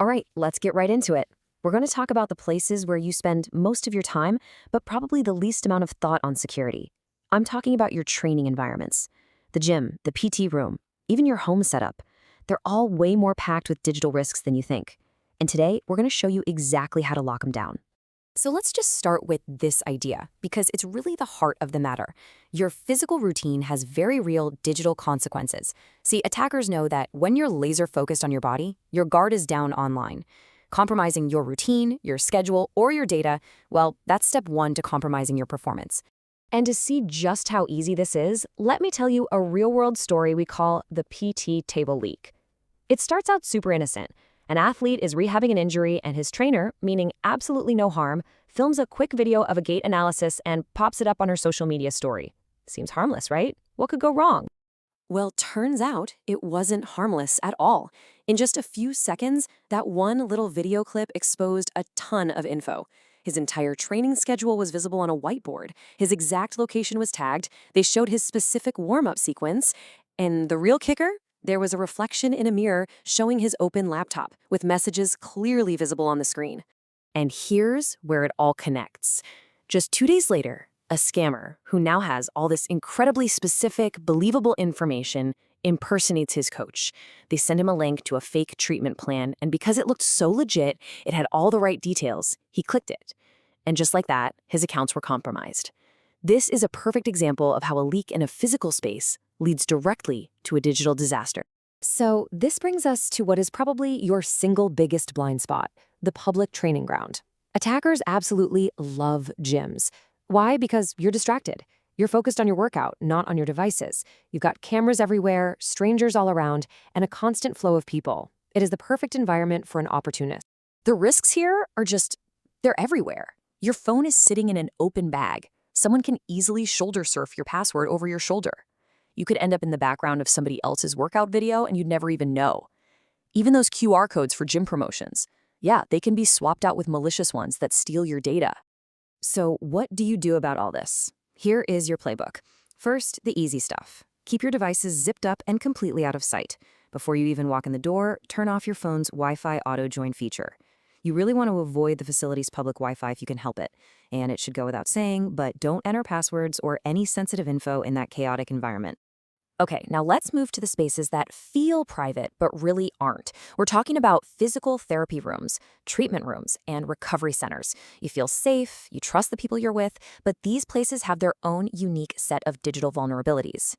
All right, let's get right into it. We're going to talk about the places where you spend most of your time, but probably the least amount of thought on security. I'm talking about your training environments, the gym, the PT room, even your home setup. They're all way more packed with digital risks than you think. And today, we're going to show you exactly how to lock them down. So let's just start with this idea, because it's really the heart of the matter. Your physical routine has very real digital consequences. See, attackers know that when you're laser focused on your body, your guard is down online. Compromising your routine, your schedule, or your data, well, that's step one to compromising your performance. And to see just how easy this is, let me tell you a real-world story we call the PT table leak. It starts out super innocent. An athlete is rehabbing an injury and his trainer, meaning absolutely no harm, films a quick video of a gait analysis and pops it up on her social media story. Seems harmless, right? What could go wrong? Well, turns out it wasn't harmless at all. In just a few seconds, that one little video clip exposed a ton of info. His entire training schedule was visible on a whiteboard. His exact location was tagged. They showed his specific warm-up sequence. And the real kicker? There was a reflection in a mirror showing his open laptop, with messages clearly visible on the screen. And here's where it all connects. Just 2 days later, a scammer, who now has all this incredibly specific, believable information, impersonates his coach. They send him a link to a fake treatment plan, and because it looked so legit, it had all the right details, he clicked it. And just like that, his accounts were compromised. This is a perfect example of how a leak in a physical space leads directly to a digital disaster. So this brings us to what is probably your single biggest blind spot, the public training ground. Attackers absolutely love gyms. Why? Because you're distracted. You're focused on your workout, not on your devices. You've got cameras everywhere, strangers all around, and a constant flow of people. It is the perfect environment for an opportunist. The risks here are they're everywhere. Your phone is sitting in an open bag. Someone can easily shoulder surf your password over your shoulder. You could end up in the background of somebody else's workout video and you'd never even know. Even those QR codes for gym promotions. Yeah, they can be swapped out with malicious ones that steal your data. So what do you do about all this? Here is your playbook. First, the easy stuff. Keep your devices zipped up and completely out of sight. Before you even walk in the door, turn off your phone's Wi-Fi auto-join feature. You really want to avoid the facility's public Wi-Fi if you can help it. And it should go without saying, but don't enter passwords or any sensitive info in that chaotic environment. Okay, now let's move to the spaces that feel private but really aren't. We're talking about physical therapy rooms, treatment rooms, and recovery centers. You feel safe, you trust the people you're with, but these places have their own unique set of digital vulnerabilities.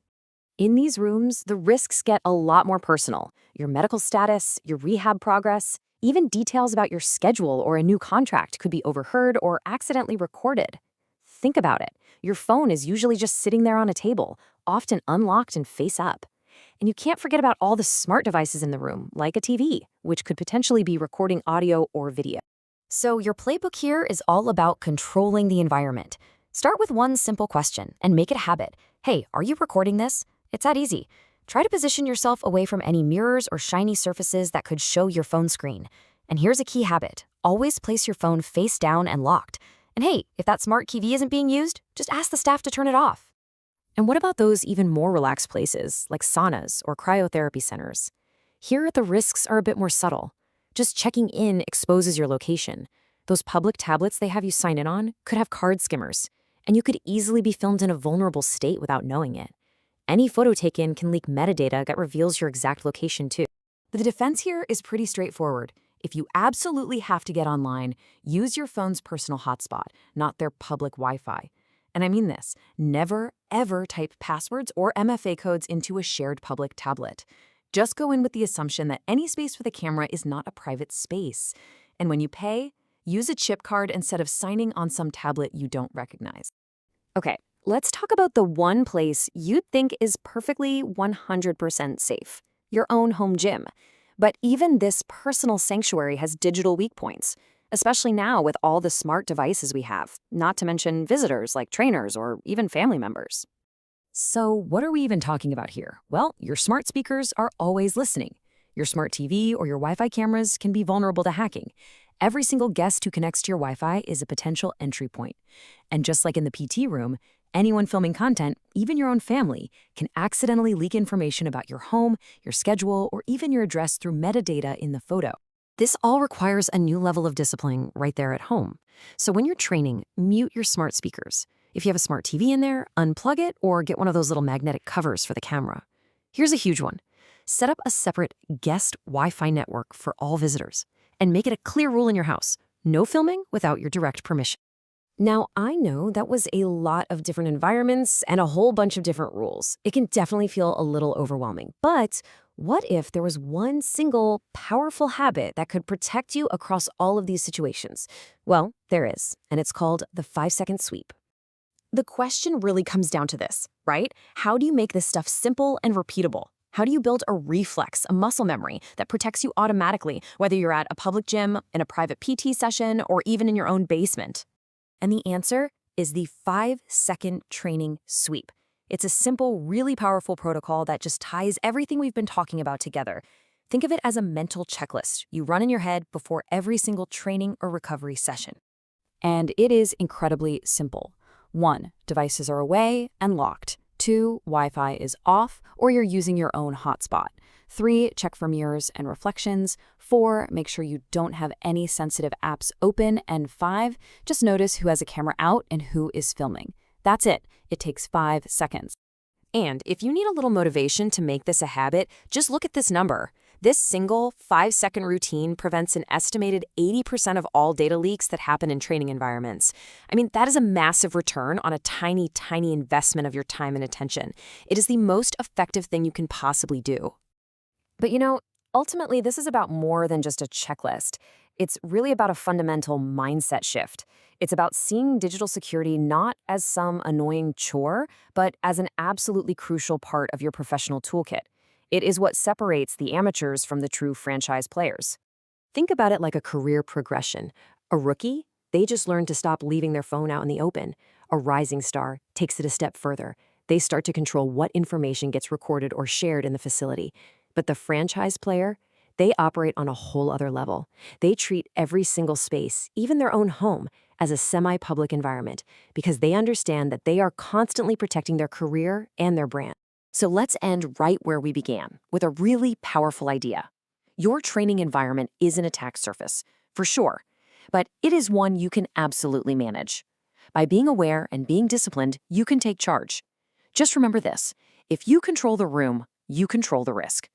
In these rooms, the risks get a lot more personal. Your medical status, your rehab progress, even details about your schedule or a new contract could be overheard or accidentally recorded. Think about it. Your phone is usually just sitting there on a table, often unlocked and face up. And you can't forget about all the smart devices in the room, like a TV, which could potentially be recording audio or video. So your playbook here is all about controlling the environment. Start with one simple question and make it a habit. Hey, are you recording this? It's that easy. Try to position yourself away from any mirrors or shiny surfaces that could show your phone screen. And here's a key habit. Always place your phone face down and locked. And hey, if that smart TV isn't being used, just ask the staff to turn it off. And what about those even more relaxed places, like saunas or cryotherapy centers? Here, the risks are a bit more subtle. Just checking in exposes your location. Those public tablets they have you sign in on could have card skimmers, and you could easily be filmed in a vulnerable state without knowing it. Any photo taken can leak metadata that reveals your exact location too. The defense here is pretty straightforward. If you absolutely have to get online, use your phone's personal hotspot, not their public Wi-Fi. And I mean this, never, ever type passwords or MFA codes into a shared public tablet. Just go in with the assumption that any space with a camera is not a private space. And when you pay, use a chip card instead of signing on some tablet you don't recognize. Okay, let's talk about the one place you'd think is perfectly 100% safe, your own home gym. But even this personal sanctuary has digital weak points, especially now with all the smart devices we have, not to mention visitors like trainers or even family members. So what are we even talking about here? Well, your smart speakers are always listening. Your smart TV or your Wi-Fi cameras can be vulnerable to hacking. Every single guest who connects to your Wi-Fi is a potential entry point. And just like in the PT room, anyone filming content, even your own family, can accidentally leak information about your home, your schedule, or even your address through metadata in the photo. This all requires a new level of discipline right there at home. So when you're training, mute your smart speakers. If you have a smart TV in there, unplug it or get one of those little magnetic covers for the camera. Here's a huge one. Set up a separate guest Wi-Fi network for all visitors and make it a clear rule in your house. No filming without your direct permission. Now, I know that was a lot of different environments and a whole bunch of different rules. It can definitely feel a little overwhelming. But what if there was one single powerful habit that could protect you across all of these situations? Well, there is, and it's called the 5-second sweep. The question really comes down to this, right? How do you make this stuff simple and repeatable? How do you build a reflex, a muscle memory that protects you automatically, whether you're at a public gym, in a private PT session, or even in your own basement? And the answer is the 5-second training sweep. It's a simple, really powerful protocol that just ties everything we've been talking about together. Think of it as a mental checklist you run in your head before every single training or recovery session. And it is incredibly simple. 1. Devices are away and locked. 2. Wi-Fi is off or you're using your own hotspot. 3. Check for mirrors and reflections. 4. Make sure you don't have any sensitive apps open. And 5. Just notice who has a camera out and who is filming. That's it. It takes 5 seconds. And if you need a little motivation to make this a habit, just look at this number. This single 5-second routine prevents an estimated 80% of all data leaks that happen in training environments. I mean, that is a massive return on a tiny, tiny investment of your time and attention. It is the most effective thing you can possibly do. But ultimately, this is about more than just a checklist. It's really about a fundamental mindset shift. It's about seeing digital security not as some annoying chore, but as an absolutely crucial part of your professional toolkit. It is what separates the amateurs from the true franchise players. Think about it like a career progression. A rookie, they just learn to stop leaving their phone out in the open. A rising star takes it a step further. They start to control what information gets recorded or shared in the facility. But the franchise player, they operate on a whole other level. They treat every single space, even their own home, as a semi-public environment because they understand that they are constantly protecting their career and their brand. So let's end right where we began, with a really powerful idea. Your training environment is an attack surface, for sure, but it is one you can absolutely manage. By being aware and being disciplined, you can take charge. Just remember this: if you control the room, you control the risk.